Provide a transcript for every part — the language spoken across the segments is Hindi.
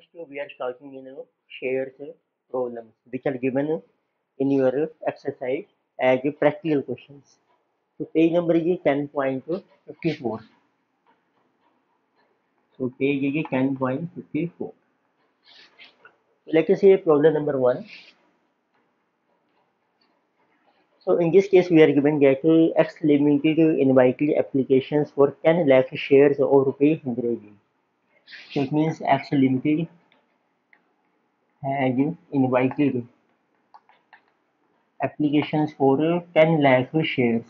Next, we are starting shares problems which are given in your exercise as practical questions. So page number is 10.54. So page is 10.54. Let us say problem number 1. So in this case, we are given that X limited invited applications for 10 lakh shares of rupees 100. So it means X limited has invited applications for 10 lakh shares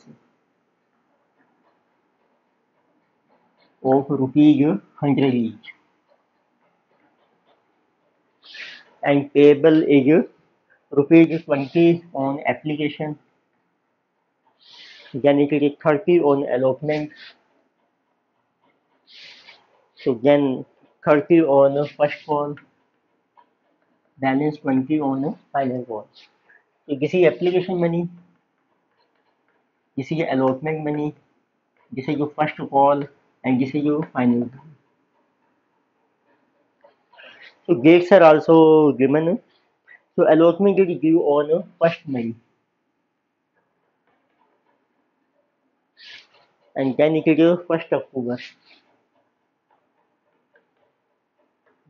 of rupees 100 each, and payable is rupees 20 on application, then it is 30 on allotment, so then 30 on first call, balance 20 on final call. So this is application money, this is allotment money, this is your first call, and this is your final call. So dates are also given. So allotment is due on 1st May, and then it is 1st October,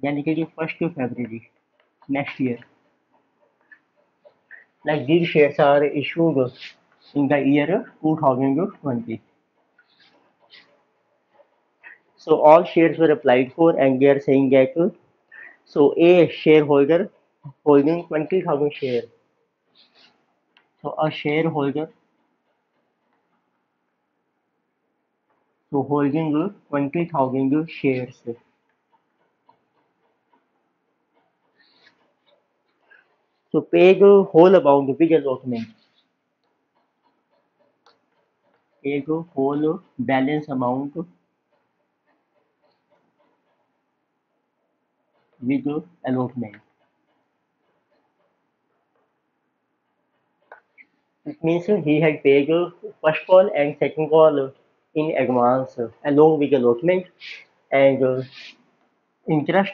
then it is 1st February next year. Like these shares are issued in the year 2020. So all shares were applied for, and they are saying that so a shareholder holding 20,000 shares. So a shareholder so holding 20,000 shares. So pay the whole amount with allotment. Pay the whole balance amount with allotment. It means he had paid first call and second call in advance along with allotment, and interest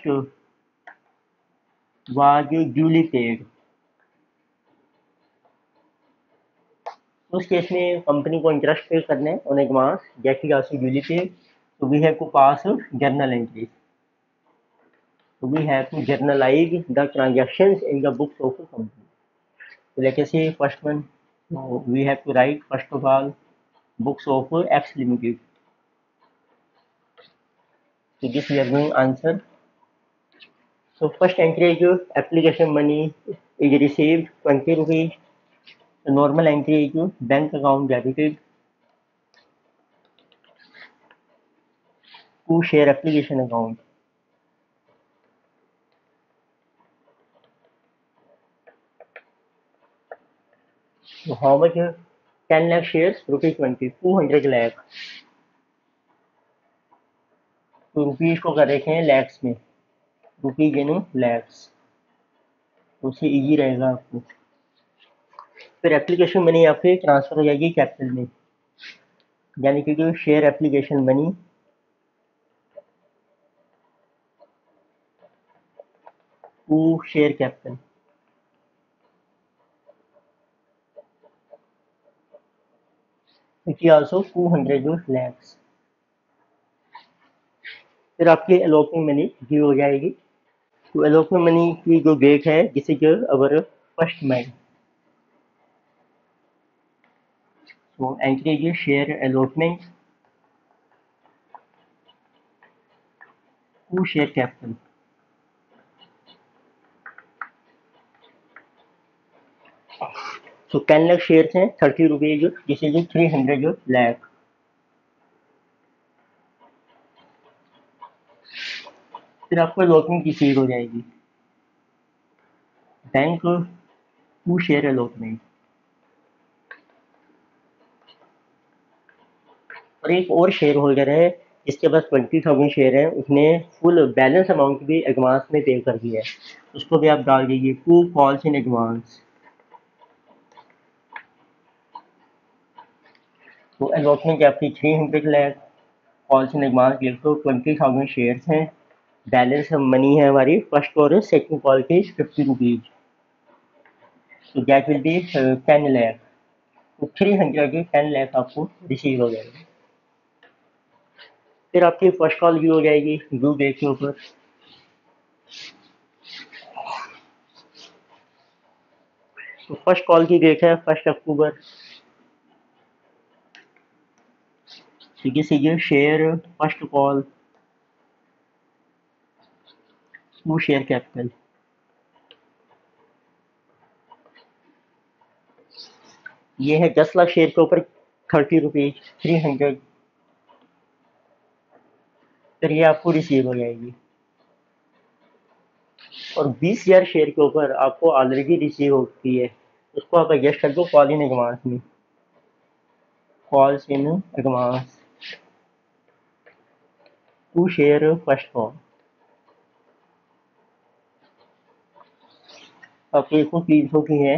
was duly paid. उस केस में कंपनी को इंटरेस्ट पे करना है on advance that is also duly paid, so we have to pass journal entries. So we have to journalize the transactions in the books of a company. So let us say first one, so we have to write first of all books of X Limited. So this we are going to answer. So first entry is application money is received 20 rupees. The normal entry is bank account debited to share application account. So how much? 10 lakh shares, rupees 20, 200 lakh. तो रुपीज को कर रखे हैं लैक्स में, रुपीज इन लैक्स, तो उससे इजी रहेगा आपको. फिर एप्लीकेशन मनी आपके ट्रांसफर हो जाएगी कैपिटल में, यानी कि जो share application money to share capital. which is also 200 lakhs. फिर आपकी अलॉटमेंट मनी ड्यू हो जाएगी. तो अलॉटमेंट मनी की जो डेट है this is our 1st May. So entry is share allotment to share capital. So 10 lakh shares हैं 30 रुपीज, दिस इज 300 lakh. फिर आपको अलॉटमेंट की सीट हो जाएगी बैंक टू शेयर अलॉटमेंट. और एक और शेयर होल्डर है जिसके पास 20,000 शेयर है, उसने फुल बैलेंस अमाउंट भी एडवांस में पे कर दिया है, उसको भी आप डाल दीजिए टू कॉल्स इन एडवांस. तो अलॉटमेंट आपकी 300 लाख, कॉल्स इन एडवांस लिख दो. 20,000 शेयर्स हैं बैलेंस मनी है हमारी फर्स्ट और सेकंड कॉल की 50 रुपीज, तो दैट विल बी 10 लाख। तो 310 लाख आपको रिसीव हो जाएगा। फिर आपकी फर्स्ट कॉल भी हो जाएगी ड्यू डेट के ऊपर। तो फर्स्ट कॉल की डेट है 1 अक्टूबर। ठीक है, सीजिए share first call to share capital. ये है 10 लाख शेयर के ऊपर 30 रुपीज 300। फिर ये आपको रिसीव हो जाएगी। और 20,000 शेयर के ऊपर आपको ऑलरेडी रिसीव होती है, उसको आप एडजस्ट कर दो कॉल इन एडवांस में। Calls in advance to share first call. आपकी इसको 300 की है,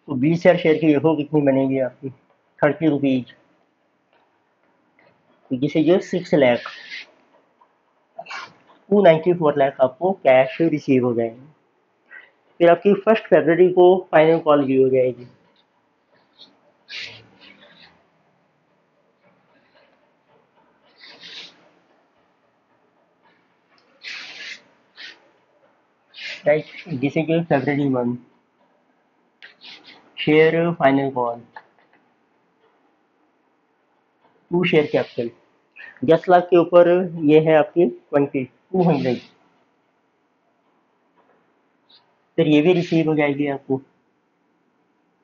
तो 20,000 शेयर की देखो कितनी बनेगी आपकी 30 रुपीज। जिसे जो 6 लाख 294 लाख आपको कैश रिसीव हो जाएंगे। फिर आपकी 1 फरवरी को फाइनल कॉल भी हो जाएगी। राइट, जिसे कि February 1 share final call to share capital. 10 lakh के ऊपर ये है आपकी 200। फिर ये भी रिसीव हो जाएगी आपको।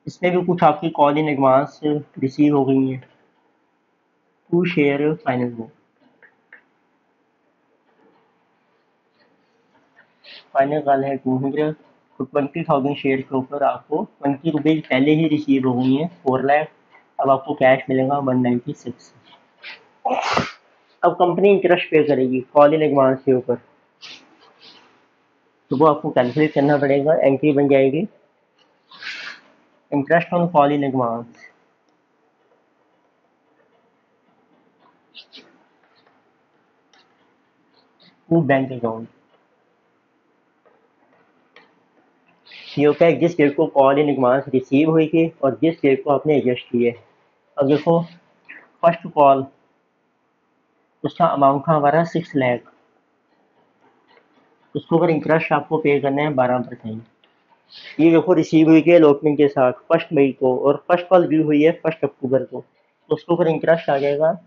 इसमें भी कुछ आपकी कॉल इन एडवांस रिसीव हो गई है to share final call. Final call है 200। तो 20,000 शेयर के ऊपर आपको 20 रुपीज पहले ही रिसीव हो गई है 4 लाख। अब आपको कैश मिलेगा 196। अब कंपनी इंटरेस्ट पे करेगी कॉल इन एडवांस के ऊपर, तो वो आपको कैलकुलेट करना पड़ेगा। एंट्री बन जाएगी interest on call in advance to bank account. ये होता है जिस डेट को कॉल इन एडवांस रिसीव हुई थी और जिस डेट को आपने एडजस्ट किए। अब देखो फर्स्ट कॉल उसका अमाउंट था हमारा 6 लाख, उसके ऊपर इंटरेस्ट आपको पे करना है 12%। ये देखो रिसीव हुई थी अलॉटमेंट के साथ 1 मई को, और फर्स्ट कॉल ड्यू हुई है 1 अक्टूबर को, तो उसके ऊपर इंटरेस्ट आ जाएगा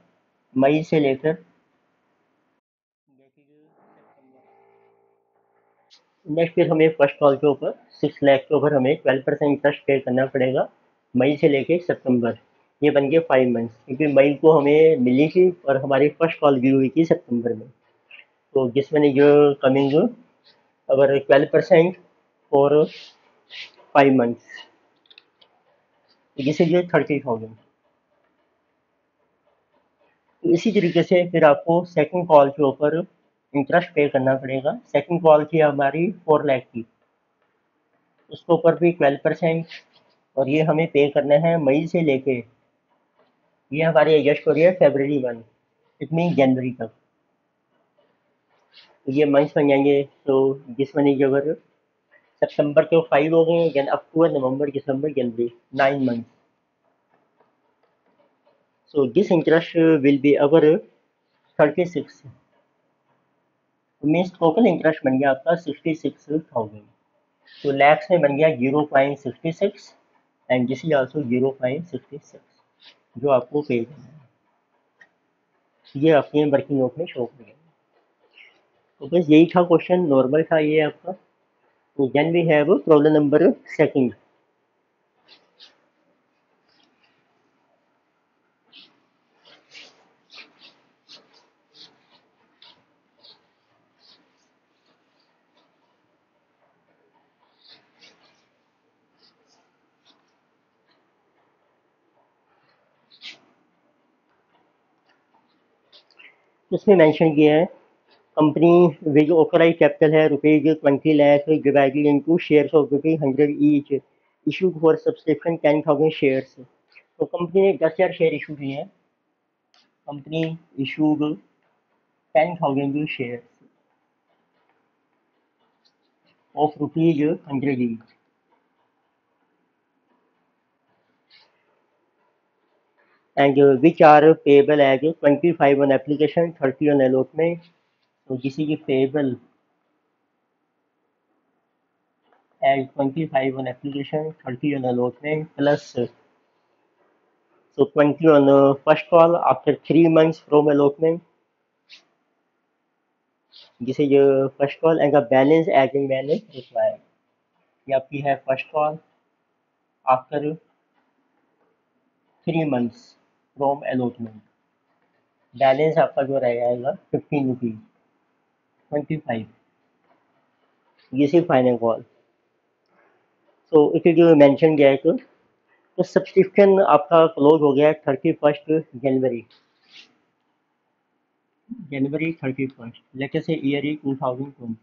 मई से लेकर नेक्स्ट। फिर हमें फर्स्ट कॉल के ऊपर 6 लाख के ऊपर हमें 12% इंटरेस्ट पे करना पड़ेगा मई से लेके सितंबर। ये बन गए 5 मंथ्स, क्योंकि मई को हमें मिली थी और हमारी फर्स्ट कॉल ड्यू हुई थी सितंबर में। तो जिसमें जो कमिंग अगर 12% फॉर 5 मंथ्स, जिसे जो 30,000। तो इसी तरीके से फिर आपको सेकंड कॉल के ऊपर इंटरेस्ट पे करना पड़ेगा। सेकंड कॉल थी हमारी 4 लाख की, उसके ऊपर भी 12%, और ये हमें पे करना है मई से लेके, ये हमारी एडजस्ट हो रही है February 1, इट मीन जनवरी तक। तो ये मंथ्स बन जाएंगे। तो जिस मनी के अगर सितंबर के 5 हो गए, then October November December January 9 month. So this interest will be our 36, means total interest बन गया आपका 66,000। तो लैक्स में बन गया 0.66, एंड दिस इज ऑल्सो 0.66 जो आपको पे करना है। ये आपके वर्किंग नोट में शो करेगा। तो बस यही था क्वेश्चन, नॉर्मल था ये आपका। तो then we have problem number second. इसमें मेंशन किया है कंपनी विच ऑथराइज कैपिटल है ₹20 lakh divided into shares of ₹100 each, issued for subscription 10,000 shares. तो कंपनी ने 10,000 शेयर इशू किए हैं। Company issued 10,000 shares. of rupees 100 each. And which are payable as 25 on application, 30 on allotment. So this is payable as 25 on application, 30 on allotment, plus so 20 on first call after 3 months from allotment. This is first call, and the balance as in balance required. ये आपकी है first call after 3 months from allotment. Balance आपका जो रह जाएगा 15 रुपीज 25. ये सिर्फ final call. So it is mention गया है तो सब्सक्रिप्शन आपका क्लोज हो गया 31 जनवरी 31. लेट से year is 2020.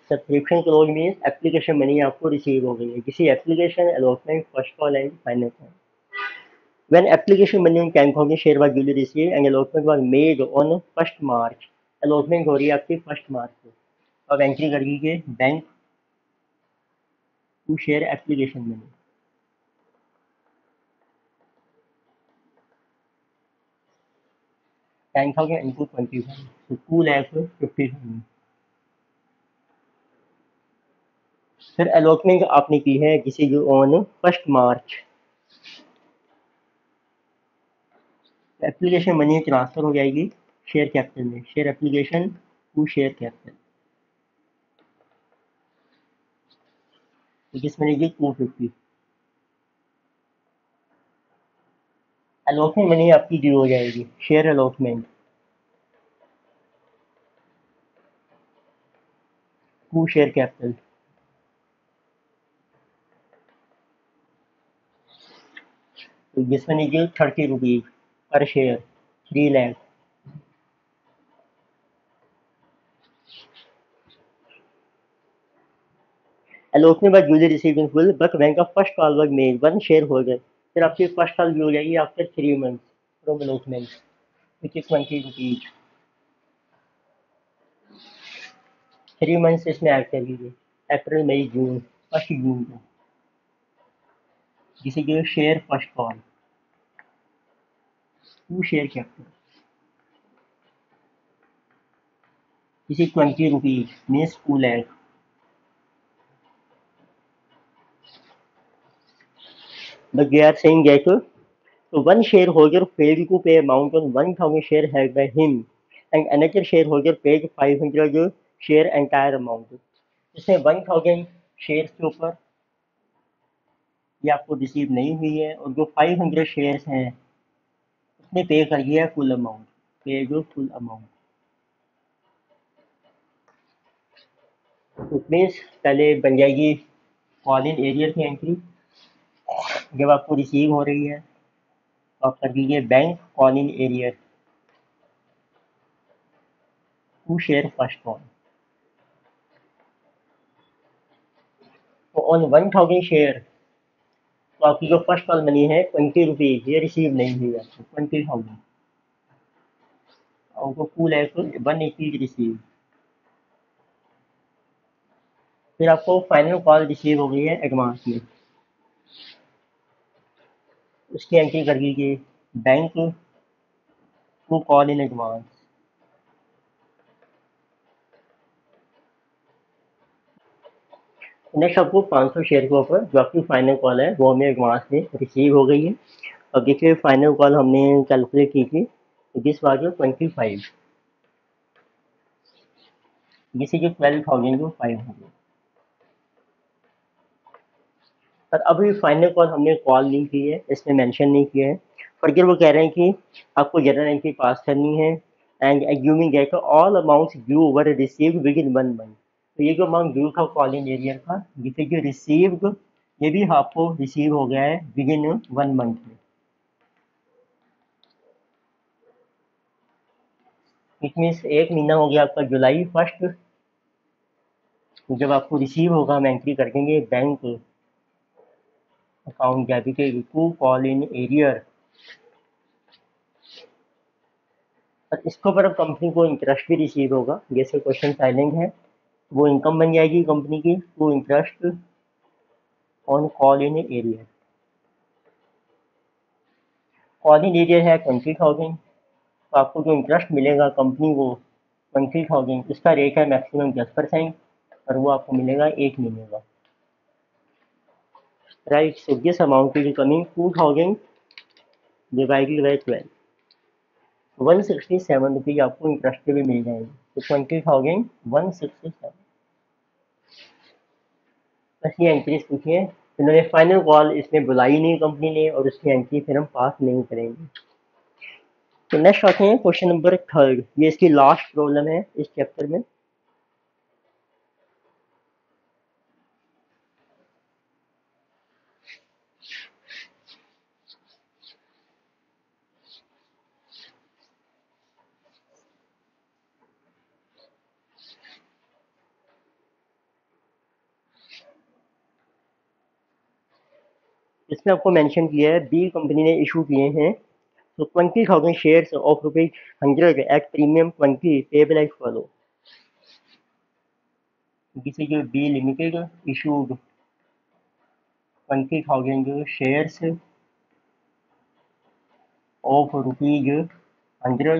Subscription close means application money आपको रिसीव हो गई है. किसी application allotment first call and final call. When application money in 10,000 share was duly received and allotment was made on 1st March. Allotment हो रही है आपकी 1st मार्च को. अब एंट्री कर लीजिए bank to share application money. 10,000 into 25, so 2,50,000. फिर अलॉटमेंट आपने की है जिसे जो on 1st March. Application money transfer हो जाएगी शेयर कैपिटल में. Share application to share capital, जिस बनेगी 250. अलॉटमेंट मनी आपकी ड्यू हो जाएगी. Share allotment to share capital, तो जिस बनेगी 30 रुपीज पर share, 3 lakh. Allotment was duly received in full, but when the first call was made, one shareholder, फिर आपकी फर्स्ट कॉल भी हो जाएगी after 3 months from allotment, which is 20 rupees. 3 months इसमें ऐड कर लीजिए. अप्रैल मई जून, 1 जून को. जिसे जो share first call to share capital, जिसे 20 rupees means 2 lakh. But they are saying that so one shareholder failed to pay amount on 1,000 share held by him, and another shareholder paid 500 share entire amount. इसमें 1000 शेयर के ऊपर ये आपको रिसीव नहीं हुई है, और जो 500 शेयर्स हैं उसने पे कर दिया फुल अमाउंट. पे जो फुल अमाउंट, इट मीन्स पहले बन जाएगी कॉल इन एरियर की एंट्री. जब आपको रिसीव हो रही है तो आप कर दीजिए bank call in arrear to share first call. तो ऑन 1000 शेयर तो आपकी जो फर्स्ट कॉल मनी है 20 रुपीज ये रिसीव नहीं हुई आपको. 20,000 आउट ऑफ 2 लाख 180 रिसीव. फिर आपको फाइनल कॉल रिसीव हो गई है एडवांस में, उसकी एंट्री कर लीजिए bank to call in advance. Next आपको 500 शेयर के ऊपर जो आपकी फाइनल कॉल है वो हमें एडवांस में रिसीव हो गई है. अब देखिए फाइनल कॉल हमने कैलकुलेट की थी, दिस वाज 25, जिसे जो 12,000 जो 5 हो गई. पर अभी फाइनल कॉल हमने कॉल नहीं की है, इसमें मेंशन नहीं किया है. फर्दर वो कह रहे हैं कि आपको जनरल एंट्री पास करनी है and assuming that all amounts due were received with in 1 month. तो ये जो अमाउंट ड्यू था कॉल इन एरियर का, जिसे जो रिसीव्ड ये भी आपको रिसीव हो गया है विद इन 1 मंथ में. इट मीन्स 1 महीना हो गया आपका जुलाई 1. जब आपको रिसीव होगा हम एंट्री कर देंगे bank account debited to call in arrear. पर इसके ऊपर अब कंपनी को इंटरेस्ट भी रिसीव होगा, जैसे क्वेश्चन फाइलिंग है वो इनकम बन जाएगी कंपनी की to interest on call in area. Call in area है 20,000। तो आपको जो इंटरेस्ट मिलेगा कंपनी को 20,000, इसका रेट है मैक्सिमम 10%, और वो आपको मिलेगा 1 महीने का। Right, so this amount is coming 2,000 divided by 12, 167 rupees आपको इंटरेस्ट के भी मिल जाएंगे। तो 20,000 167, बस ये एंट्रीज पूछी है। इन्होंने फाइनल कॉल इसमें बुलाई नहीं कंपनी ने, और उसकी एंट्री फिर हम पास नहीं करेंगे। तो नेक्स्ट आते हैं क्वेश्चन नंबर 3, ये इसकी लास्ट प्रॉब्लम है इस चैप्टर में। इसमें आपको मेंशन किया है बी कंपनी ने इशू किए हैं तो 20,000 shares of ₹100 at premium 20 payable as follow. किसी जो B limited issued 20,000 shares of ₹100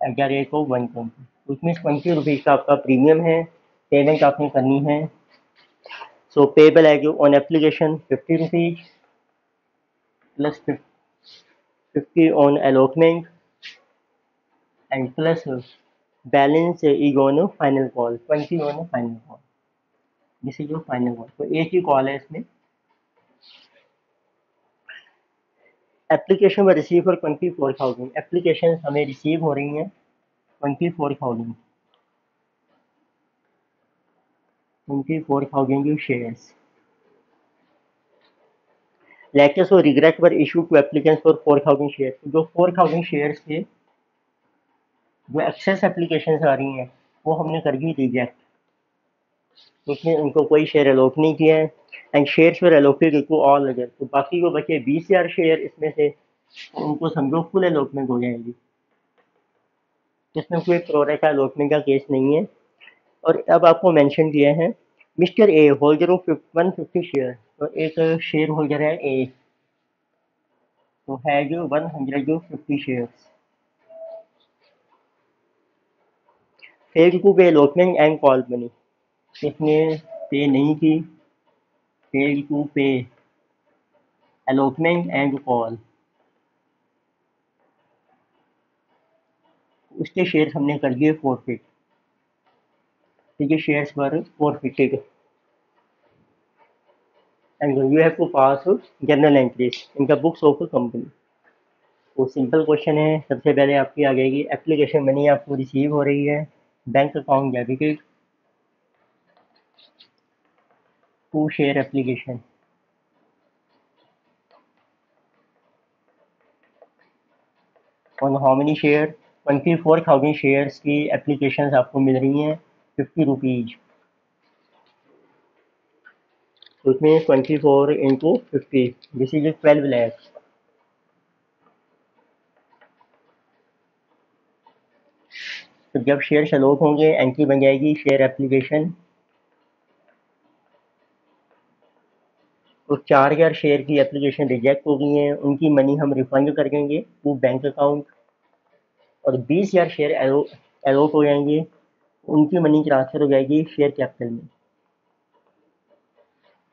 at the rate of 120, उसमें 20 रुपीज़ का आपका प्रीमियम है, पेमेंट आपने करनी है। So payable as on application 50 rupees plus 50 on allotment and plus balance is on final call 20 on final call. This is your final call. तो एक ही कॉल है इसमें। एप्लीकेशन में रिसीव फॉर 24,000, एप्लीकेशन हमें रिसीव हो रही हैं 24,000, 24,000 शेयर्स। लेटर्स और regret were issue to applicants for 4,000 shares. जो 4,000 शेयर्स थे, जो एक्सेस एप्लीकेशन आ रही हैं, वो हमने कर दी रिजेक्ट, उसमें उनको कोई शेयर अलॉट नहीं किया है। And shares were allocated to all other, तो बाकी को बचे 20,000 शेयर इसमें से, तो उनको समझो फुल अलॉटमेंट हो जाएगी, इसमें कोई प्रोरेटा अलॉटमेंट का केस नहीं है। और अब आपको मेंशन किया है mister A holder of 150 share, तो एक शेयर होल्डर है ए, तो है जो 150 shares, fail to pay allotment and call money, इसने पे नहीं की, fail to pay allotment and call, उसके शेयर हमने कर दिए फॉरफिट, ठीक है, शेयर्स पर forfeited and you have to pass journal entries in the books of company. वो सिंपल क्वेश्चन है। सबसे पहले आपकी आ जाएगी एप्लीकेशन मनी आपको रिसीव हो रही है, bank account debited to share application, on how many share, 24,000 shares की एप्लीकेशन आपको मिल रही हैं 50 रुपीज़, तो उसमें 24 इंटू 50, दिस इज 12 लैक्स। तो जब शेयर अलॉट होंगे एंट्री बन जाएगी शेयर एप्लीकेशन, तो 4,000 शेयर की एप्लीकेशन रिजेक्ट हो गई हैं, उनकी मनी हम रिफंड कर देंगे वो बैंक अकाउंट, और 20,000 शेयर अलॉट हो जाएंगे, उनकी मनी ट्रांसफर हो जाएगी शेयर कैपिटल में।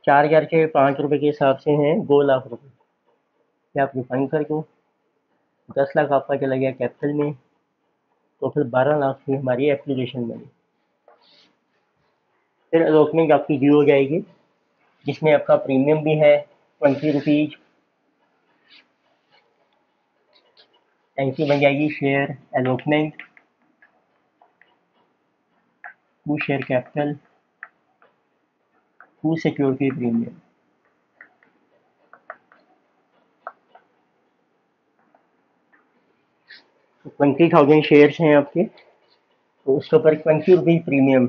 4,000 के ₹5 के हिसाब से हैं 2,00,000 रुपये, क्या आप रिफंड कर दो, 10 लाख आपका चला गया कैपिटल में, तो फिर 12 लाख की हमारी एप्लीकेशन बनी। फिर अलॉटमेंट आपकी ड्यू हो जाएगी, जिसमें आपका प्रीमियम भी है 20 रुपीज़, एंट्री बन जाएगी share allotment to share capital to security premium. तो 20,000 शेयर्स हैं आपके, तो उसके ऊपर 20 रुपीज़ प्रीमियम,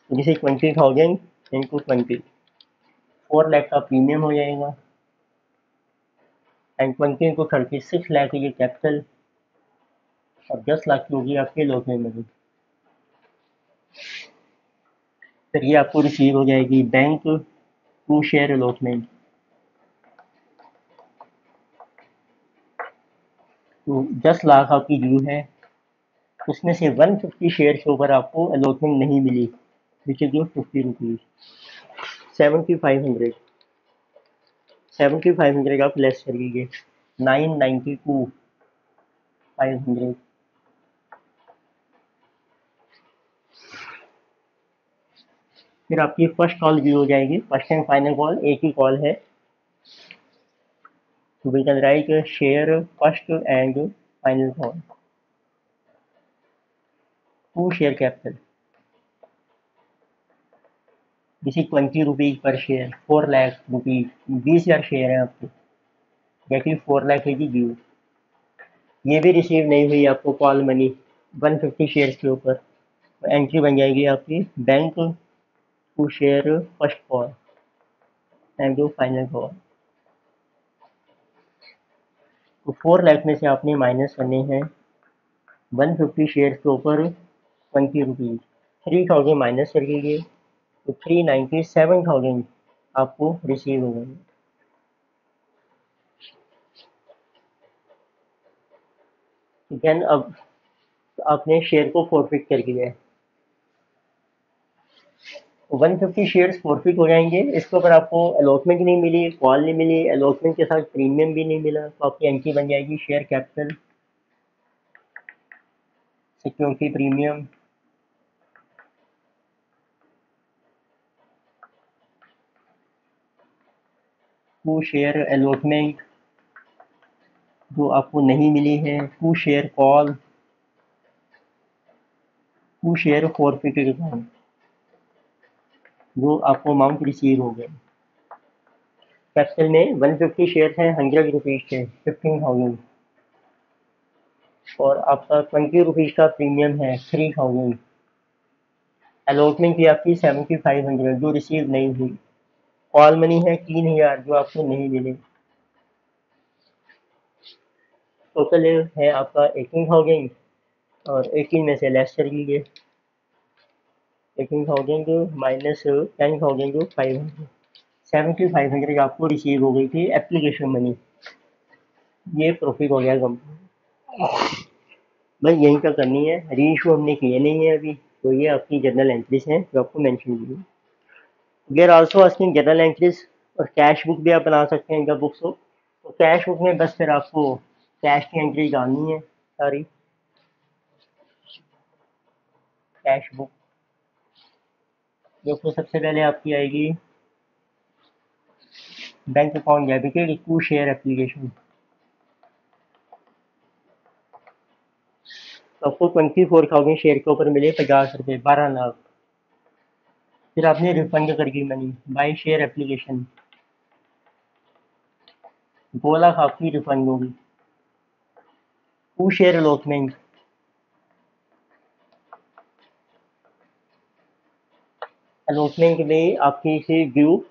जैसे 20,000 इंटू 20, 4 लाख का प्रीमियम हो जाएगा, एंड 20 इंटू 30 6 लाख ये कैपिटल, और 10 लाख की होगी आपकी अलॉटमेंट मनी। फिर ये आपको रिसीव हो जाएगी बैंक टू शेयर अलॉटमेंट। तो 10 लाख आपकी ड्यू है, उसमें से 150 शेयर के ऊपर आपको अलॉटमेंट नहीं मिली, विच इज योर 50 रुपीज। 7500, 7500 आप लेस कर लीजिए, 992 500। फिर आपकी फर्स्ट कॉल भी हो जाएगी, फर्स्ट एंड फाइनल कॉल, एक ही कॉल है। तो we can write share first and final call to share capital, this is 20 rupees पर शेयर, 4 लाख रुपीज, 20,000 शेयर है आपके, देखिए 4 लाख है जी ड्यू। ये भी रिसीव नहीं हुई आपको कॉल मनी 150 शेयर के ऊपर, तो एंट्री बन जाएगी आपकी bank to share first call and जो फाइनल कॉल। तो 4 लाख में से आपने माइनस करने हैं 150 शेयर के ऊपर 20 रुपीज, 3000 माइनस कर लीजिए, तो 397,000 आपको रिसीव हो गई। देन अब आपने शेयर को फॉरफिट कर दिया है, 150 शेयर्स फॉरफिट हो जाएंगे। इसके ऊपर आपको अलॉटमेंट नहीं मिली, कॉल नहीं मिली, अलॉटमेंट के साथ प्रीमियम भी नहीं मिला, तो आपकी एंट्री बन जाएगी share capital security premium to share allotment जो आपको नहीं मिली है, to share call, to share forfeited account जो आपको अमाउंट रिसीव हो गए। कैपिटल में 150 शेयर हैं 100 रुपीज के 15,000, और आपका 20 रुपीज का प्रीमियम है 3,000। अलॉटमेंट की आपकी 7500 जो रिसीव नहीं हुई, कॉल मनी है 3,000 जो आपको नहीं मिले, टोटल है आपका 18,000, और 18 में से लेस कर लीजिए 18,000 माइनस 10,000 जो 500, 7500 आपको रिसीव हो गई थी एप्लीकेशन मनी। ये प्रॉफिट हो गया कंपनी, बस यहीं तक करनी है, री इशू हमने किए नहीं है अभी। तो ये आपकी जर्नल एंट्रीज हैं जो आपको मेंशन की है। We are also asking general entries, और कैश बुक भी आप बना सकते हैं जब बुक्स हो, तो कैश बुक में बस फिर आपको कैश की एंट्री डालनी है सारी। कैश बुक जो तो सबसे पहले आपकी आएगी bank account debited to share application, तो आपको 24,000 शेयर के ऊपर मिले 50 रुपये, 12 लाख। फिर आपने रिफंड कर the money by share application, 2 lakh आपकी रिफंड होगी। टू शेयर अलॉटमेंट, अलॉटमेंट में आपकी से ड्यू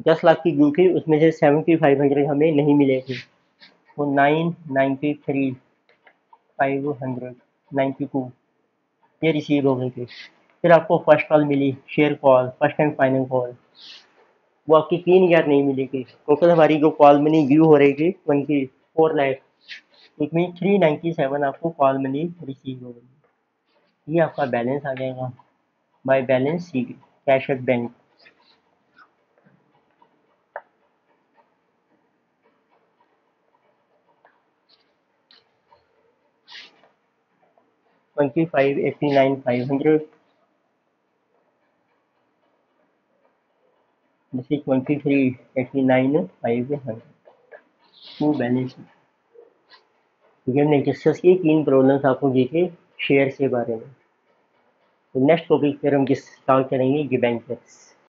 10 लाख की ड्यू थी, उसमें से 7500 हमें नहीं मिले थे, तो 993,592 ये रिसीव हो गए थे। फिर आपको फर्स्ट कॉल मिली, share call first and final call, वो आपकी 3,000 नहीं मिली थी। टोटल हमारी जो कॉल मनी ड्यू हो रही थी 24 लाख, इसमें 397 आपको कॉल मनी रिसीव हो गई। ये आपका बैलेंस आ जाएगा by balance c cash at bank. 25,89,500, this is 23,89,500 to balance. क्योंकि हमने डिस्कस की 3 प्रॉब्लम्स आपको दी थी शेयर के बारे में। तो नेक्स्ट टॉपिक फिर हम स्टार्ट करेंगे डिबेंचर्स।